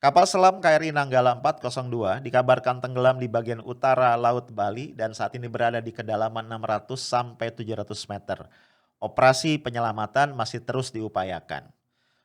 Kapal selam KRI Nanggala 402 dikabarkan tenggelam di bagian utara Laut Bali dan saat ini berada di kedalaman 600 sampai 700 meter. Operasi penyelamatan masih terus diupayakan.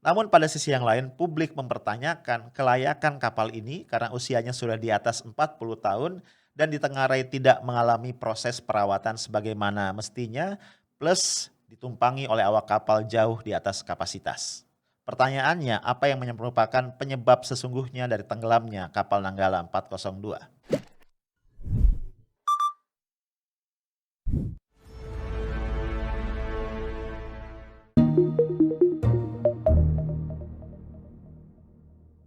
Namun pada sisi yang lain, publik mempertanyakan kelayakan kapal ini karena usianya sudah di atas 40 tahun dan ditengarai tidak mengalami proses perawatan sebagaimana mestinya, plus ditumpangi oleh awak kapal jauh di atas kapasitas. Pertanyaannya, apa yang merupakan penyebab sesungguhnya dari tenggelamnya kapal Nanggala 402?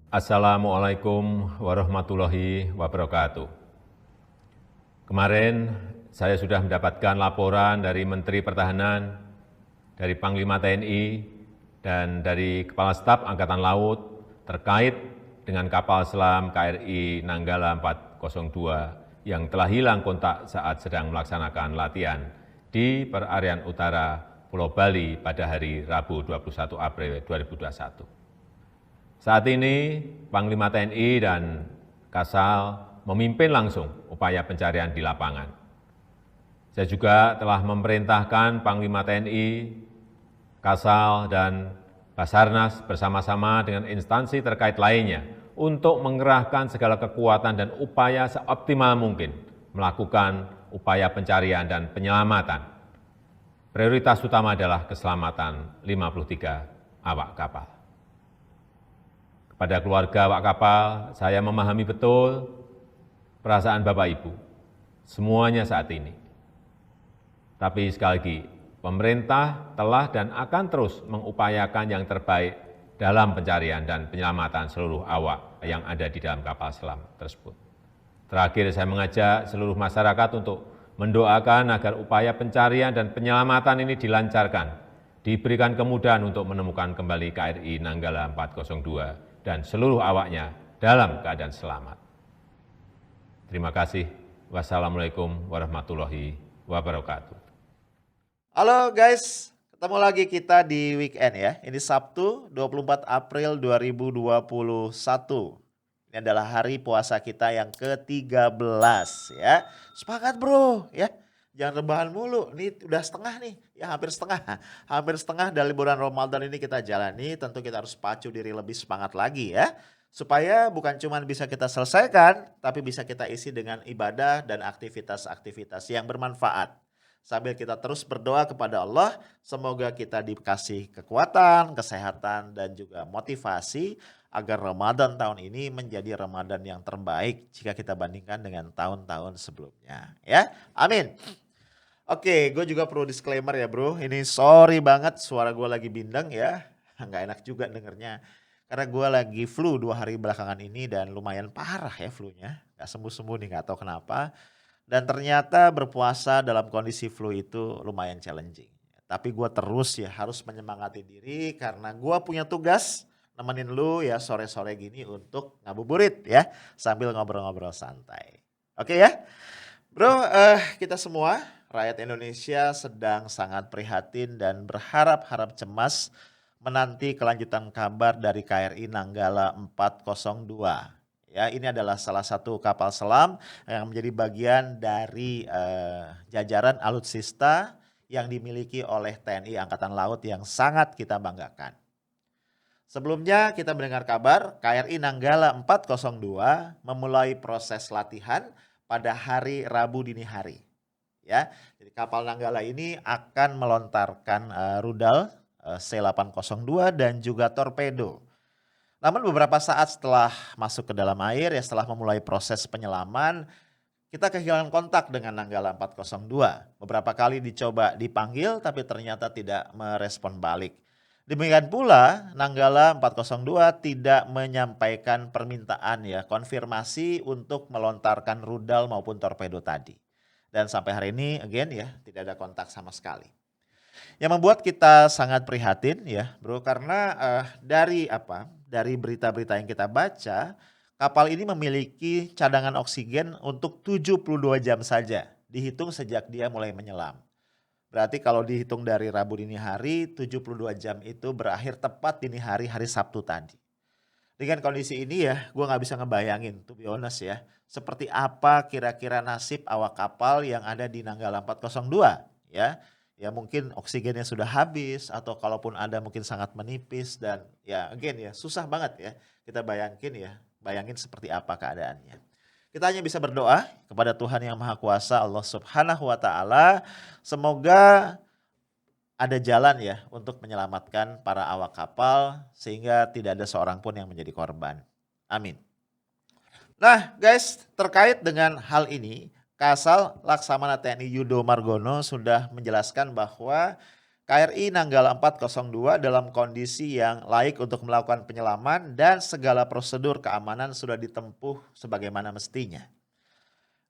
Assalamualaikum warahmatullahi wabarakatuh. Kemarin saya sudah mendapatkan laporan dari Menteri Pertahanan, dari Panglima TNI, dan dari Kepala Staf Angkatan Laut terkait dengan kapal selam KRI Nanggala 402 yang telah hilang kontak saat sedang melaksanakan latihan di perarian utara Pulau Bali pada hari Rabu 21 April 2021. Saat ini Panglima TNI dan Kasal memimpin langsung upaya pencarian di lapangan. Saya juga telah memerintahkan Panglima TNI, Kasal, dan Basarnas bersama-sama dengan instansi terkait lainnya untuk mengerahkan segala kekuatan dan upaya seoptimal mungkin melakukan upaya pencarian dan penyelamatan. Prioritas utama adalah keselamatan 53 awak kapal. Pada keluarga awak kapal, saya memahami betul perasaan Bapak Ibu, semuanya saat ini. Tapi sekali lagi, pemerintah telah dan akan terus mengupayakan yang terbaik dalam pencarian dan penyelamatan seluruh awak yang ada di dalam kapal selam tersebut. Terakhir, saya mengajak seluruh masyarakat untuk mendoakan agar upaya pencarian dan penyelamatan ini dilancarkan, diberikan kemudahan untuk menemukan kembali KRI Nanggala 402 dan seluruh awaknya dalam keadaan selamat. Terima kasih. Wassalamualaikum warahmatullahi wabarakatuh. Halo guys, ketemu lagi kita di weekend ya. Ini Sabtu 24 April 2021. Ini adalah hari puasa kita yang ke-13 ya. Semangat bro ya. Jangan rebahan mulu, ini udah setengah nih, ya hampir setengah. Hampir setengah dari bulan Ramadan ini kita jalani, tentu kita harus pacu diri lebih semangat lagi ya. Supaya bukan cuma bisa kita selesaikan, tapi bisa kita isi dengan ibadah dan aktivitas-aktivitas yang bermanfaat. Sambil kita terus berdoa kepada Allah, semoga kita dikasih kekuatan, kesehatan, dan juga motivasi agar Ramadan tahun ini menjadi Ramadan yang terbaik jika kita bandingkan dengan tahun-tahun sebelumnya. Ya, amin. Oke, gue juga perlu disclaimer ya bro, ini sorry banget suara gue lagi bindeng ya, nggak enak juga dengernya. Karena gue lagi flu 2 hari belakangan ini dan lumayan parah ya flu-nya, nggak sembuh-sembuh nih, nggak tahu kenapa. Dan ternyata berpuasa dalam kondisi flu itu lumayan challenging. Tapi gue terus ya harus menyemangati diri karena gue punya tugas nemenin lu ya sore-sore gini untuk ngabuburit ya, sambil ngobrol-ngobrol santai. Oke ya? Bro, kita semua rakyat Indonesia sedang sangat prihatin dan berharap-harap cemas menanti kelanjutan kabar dari KRI Nanggala 402. Ya, ini adalah salah satu kapal selam yang menjadi bagian dari jajaran alutsista yang dimiliki oleh TNI Angkatan Laut yang sangat kita banggakan. Sebelumnya kita mendengar kabar KRI Nanggala 402 memulai proses latihan pada hari Rabu dini hari. Ya, jadi kapal Nanggala ini akan melontarkan rudal C802 dan juga torpedo. Namun beberapa saat setelah masuk ke dalam air ya, setelah memulai proses penyelaman, kita kehilangan kontak dengan Nanggala 402. Beberapa kali dicoba dipanggil tapi ternyata tidak merespon balik. Demikian pula Nanggala 402 tidak menyampaikan permintaan ya konfirmasi untuk melontarkan rudal maupun torpedo tadi. Dan sampai hari ini again ya tidak ada kontak sama sekali. Yang membuat kita sangat prihatin ya bro, karena dari berita-berita yang kita baca, kapal ini memiliki cadangan oksigen untuk 72 jam saja, dihitung sejak dia mulai menyelam. Berarti kalau dihitung dari Rabu dini hari, 72 jam itu berakhir tepat dini hari Sabtu tadi. Dengan kondisi ini ya, gue nggak bisa ngebayangin, to be honest ya, seperti apa kira-kira nasib awak kapal yang ada di Nanggala 402 ya. Ya mungkin oksigennya sudah habis atau kalaupun ada mungkin sangat menipis dan ya again ya susah banget ya kita bayangin seperti apa keadaannya. Kita hanya bisa berdoa kepada Tuhan yang Maha Kuasa Allah Subhanahu wa taala, semoga ada jalan ya untuk menyelamatkan para awak kapal sehingga tidak ada seorang pun yang menjadi korban. Amin. Nah guys, terkait dengan hal ini, Kasal Laksamana TNI Yudo Margono sudah menjelaskan bahwa KRI Nanggala 402 dalam kondisi yang layak untuk melakukan penyelaman dan segala prosedur keamanan sudah ditempuh sebagaimana mestinya.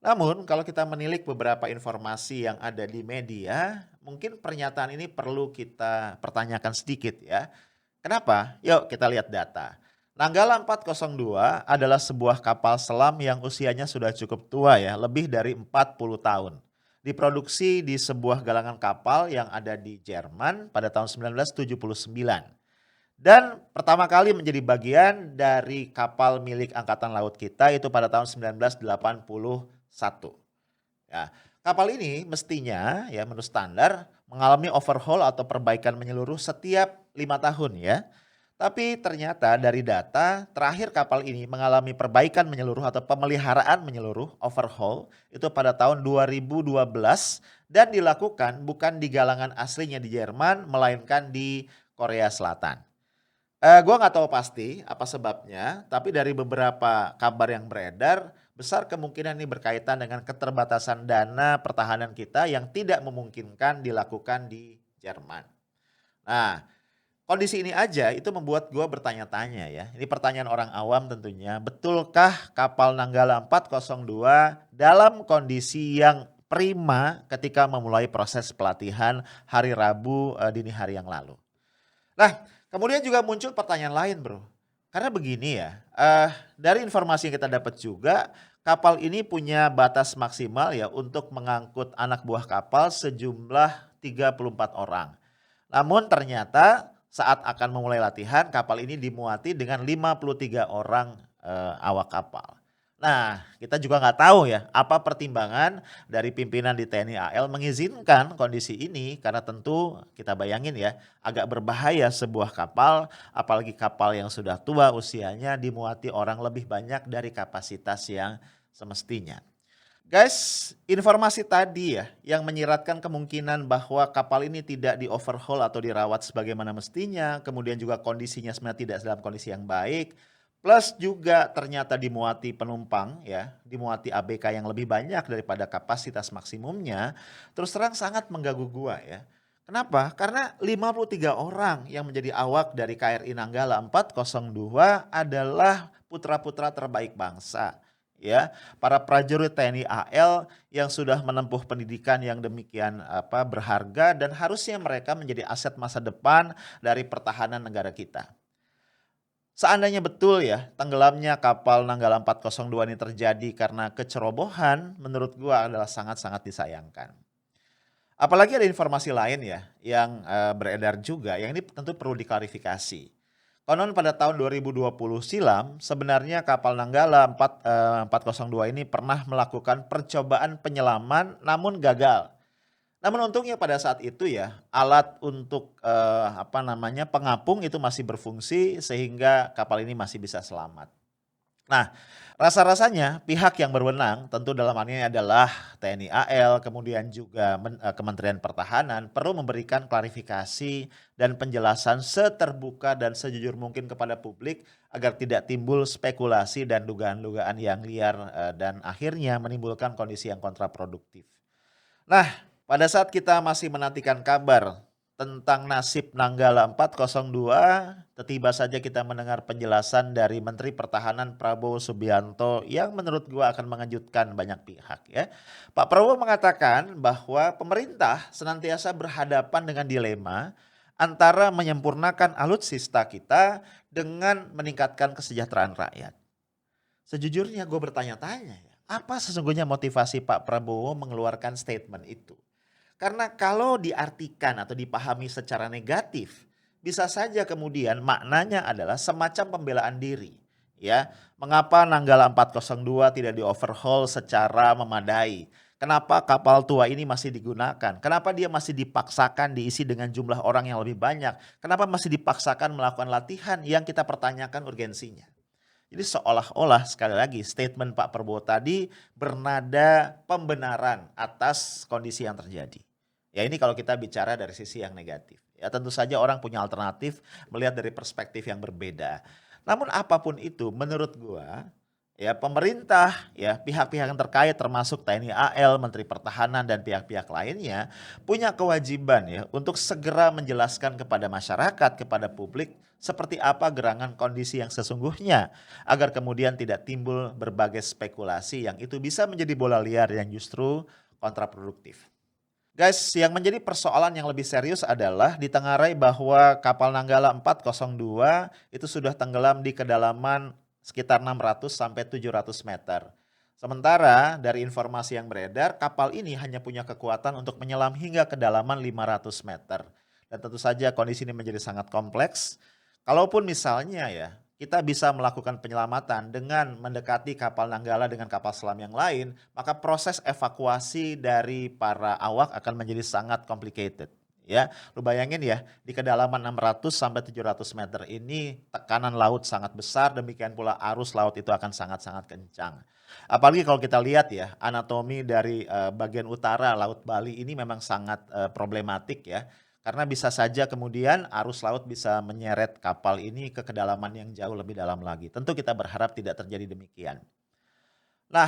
Namun kalau kita menilik beberapa informasi yang ada di media, mungkin pernyataan ini perlu kita pertanyakan sedikit ya. Kenapa? Yuk kita lihat data. Nanggala 402 adalah sebuah kapal selam yang usianya sudah cukup tua ya, lebih dari 40 tahun. Diproduksi di sebuah galangan kapal yang ada di Jerman pada tahun 1979. Dan pertama kali menjadi bagian dari kapal milik Angkatan Laut kita itu pada tahun 1981. Ya, kapal ini mestinya ya menurut standar mengalami overhaul atau perbaikan menyeluruh setiap 5 tahun ya. Tapi ternyata dari data terakhir kapal ini mengalami perbaikan menyeluruh atau pemeliharaan menyeluruh overhaul itu pada tahun 2012 dan dilakukan bukan di galangan aslinya di Jerman melainkan di Korea Selatan. Gua nggak tahu pasti apa sebabnya, tapi dari beberapa kabar yang beredar, besar kemungkinan ini berkaitan dengan keterbatasan dana pertahanan kita yang tidak memungkinkan dilakukan di Jerman. Nah, kondisi ini aja itu membuat gua bertanya-tanya ya. Ini pertanyaan orang awam tentunya, betulkah kapal Nanggala 402 dalam kondisi yang prima ketika memulai proses pelatihan hari Rabu dini hari yang lalu? Nah, kemudian juga muncul pertanyaan lain, Bro. Karena begini ya, dari informasi yang kita dapat juga, kapal ini punya batas maksimal ya untuk mengangkut anak buah kapal sejumlah 34 orang. Namun ternyata saat akan memulai latihan, kapal ini dimuati dengan 53 orang awak kapal. Nah, kita juga nggak tahu ya apa pertimbangan dari pimpinan di TNI AL mengizinkan kondisi ini karena tentu kita bayangin ya agak berbahaya sebuah kapal apalagi kapal yang sudah tua usianya dimuati orang lebih banyak dari kapasitas yang semestinya. Guys, informasi tadi ya yang menyiratkan kemungkinan bahwa kapal ini tidak di overhaul atau dirawat sebagaimana mestinya, kemudian juga kondisinya sebenarnya tidak dalam kondisi yang baik, plus juga ternyata dimuati penumpang ya, dimuati ABK yang lebih banyak daripada kapasitas maksimumnya, terus terang sangat mengganggu gua ya. Kenapa? Karena 53 orang yang menjadi awak dari KRI Nanggala 402 adalah putra-putra terbaik bangsa ya, para prajurit TNI AL yang sudah menempuh pendidikan yang demikian berharga dan harusnya mereka menjadi aset masa depan dari pertahanan negara kita. Seandainya betul ya tenggelamnya kapal Nanggala 402 ini terjadi karena kecerobohan, menurut gua adalah sangat-sangat disayangkan. Apalagi ada informasi lain ya yang beredar juga yang ini tentu perlu diklarifikasi. Konon pada tahun 2020 silam sebenarnya kapal Nanggala 402 ini pernah melakukan percobaan penyelaman namun gagal. Namun untungnya pada saat itu ya alat untuk pengapung itu masih berfungsi sehingga kapal ini masih bisa selamat. Nah, rasa-rasanya pihak yang berwenang tentu dalam hal ini adalah TNI AL, kemudian juga Kementerian Pertahanan perlu memberikan klarifikasi dan penjelasan seterbuka dan sejujur mungkin kepada publik agar tidak timbul spekulasi dan dugaan-dugaan yang liar dan akhirnya menimbulkan kondisi yang kontraproduktif. Nah, pada saat kita masih menantikan kabar tentang nasib Nanggala 402, tiba saja kita mendengar penjelasan dari Menteri Pertahanan Prabowo Subianto yang menurut gua akan mengejutkan banyak pihak ya. Pak Prabowo mengatakan bahwa pemerintah senantiasa berhadapan dengan dilema antara menyempurnakan alutsista kita dengan meningkatkan kesejahteraan rakyat. Sejujurnya gue bertanya-tanya ya, apa sesungguhnya motivasi Pak Prabowo mengeluarkan statement itu? Karena kalau diartikan atau dipahami secara negatif, bisa saja kemudian maknanya adalah semacam pembelaan diri. ya. Mengapa Nanggala 402 tidak di-overhaul secara memadai? Kenapa kapal tua ini masih digunakan? Kenapa dia masih dipaksakan diisi dengan jumlah orang yang lebih banyak? Kenapa masih dipaksakan melakukan latihan yang kita pertanyakan urgensinya? Jadi seolah-olah sekali lagi statement Pak Prabowo tadi bernada pembenaran atas kondisi yang terjadi. Ya ini kalau kita bicara dari sisi yang negatif. Ya tentu saja orang punya alternatif melihat dari perspektif yang berbeda. Namun apapun itu menurut gua ya pemerintah ya pihak-pihak yang terkait termasuk TNI AL, Menteri Pertahanan dan pihak-pihak lainnya punya kewajiban ya untuk segera menjelaskan kepada masyarakat, kepada publik seperti apa gerangan kondisi yang sesungguhnya agar kemudian tidak timbul berbagai spekulasi yang itu bisa menjadi bola liar yang justru kontraproduktif. Guys, yang menjadi persoalan yang lebih serius adalah ditengarai bahwa kapal Nanggala 402 itu sudah tenggelam di kedalaman sekitar 600 sampai 700 meter. Sementara dari informasi yang beredar, kapal ini hanya punya kekuatan untuk menyelam hingga kedalaman 500 meter. Dan tentu saja kondisi ini menjadi sangat kompleks. Kalaupun misalnya ya, kita bisa melakukan penyelamatan dengan mendekati kapal Nanggala dengan kapal selam yang lain, maka proses evakuasi dari para awak akan menjadi sangat complicated. Ya, lu bayangin ya, di kedalaman 600 sampai 700 meter ini tekanan laut sangat besar, demikian pula arus laut itu akan sangat-sangat kencang. Apalagi kalau kita lihat ya, anatomi dari bagian utara Laut Bali ini memang sangat problematik ya. Karena bisa saja kemudian arus laut bisa menyeret kapal ini ke kedalaman yang jauh lebih dalam lagi. Tentu kita berharap tidak terjadi demikian. Nah,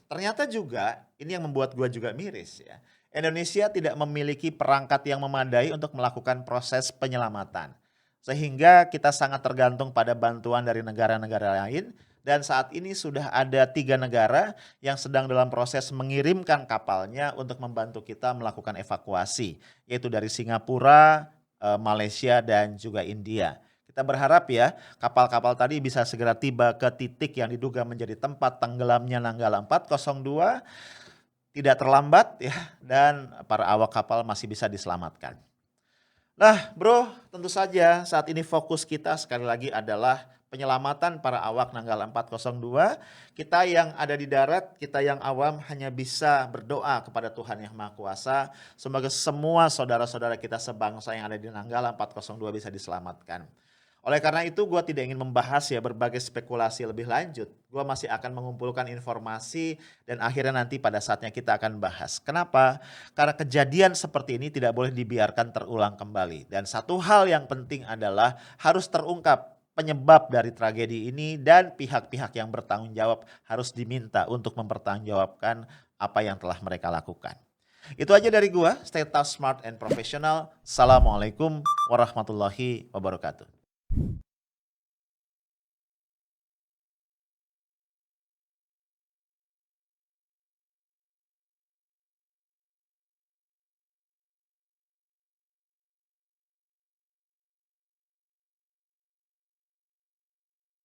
ternyata juga ini yang membuat gua juga miris ya. Indonesia tidak memiliki perangkat yang memadai untuk melakukan proses penyelamatan. Sehingga kita sangat tergantung pada bantuan dari negara-negara lain dan saat ini sudah ada 3 negara yang sedang dalam proses mengirimkan kapalnya untuk membantu kita melakukan evakuasi, yaitu dari Singapura, Malaysia dan juga India. Kita berharap ya kapal-kapal tadi bisa segera tiba ke titik yang diduga menjadi tempat tenggelamnya Nanggala 402 tidak terlambat ya dan para awak kapal masih bisa diselamatkan. Nah bro, tentu saja saat ini fokus kita sekali lagi adalah penyelamatan para awak Nanggala 402. Kita yang ada di darat, kita yang awam hanya bisa berdoa kepada Tuhan Yang Maha Kuasa. Semoga semua saudara-saudara kita sebangsa yang ada di Nanggala 402 bisa diselamatkan. Oleh karena itu gue tidak ingin membahas ya berbagai spekulasi lebih lanjut. Gue masih akan mengumpulkan informasi dan akhirnya nanti pada saatnya kita akan bahas. Kenapa? Karena kejadian seperti ini tidak boleh dibiarkan terulang kembali. Dan satu hal yang penting adalah harus terungkap penyebab dari tragedi ini dan pihak-pihak yang bertanggung jawab harus diminta untuk mempertanggungjawabkan apa yang telah mereka lakukan. Itu aja dari gue. Stay tough, smart, and professional. Assalamualaikum warahmatullahi wabarakatuh.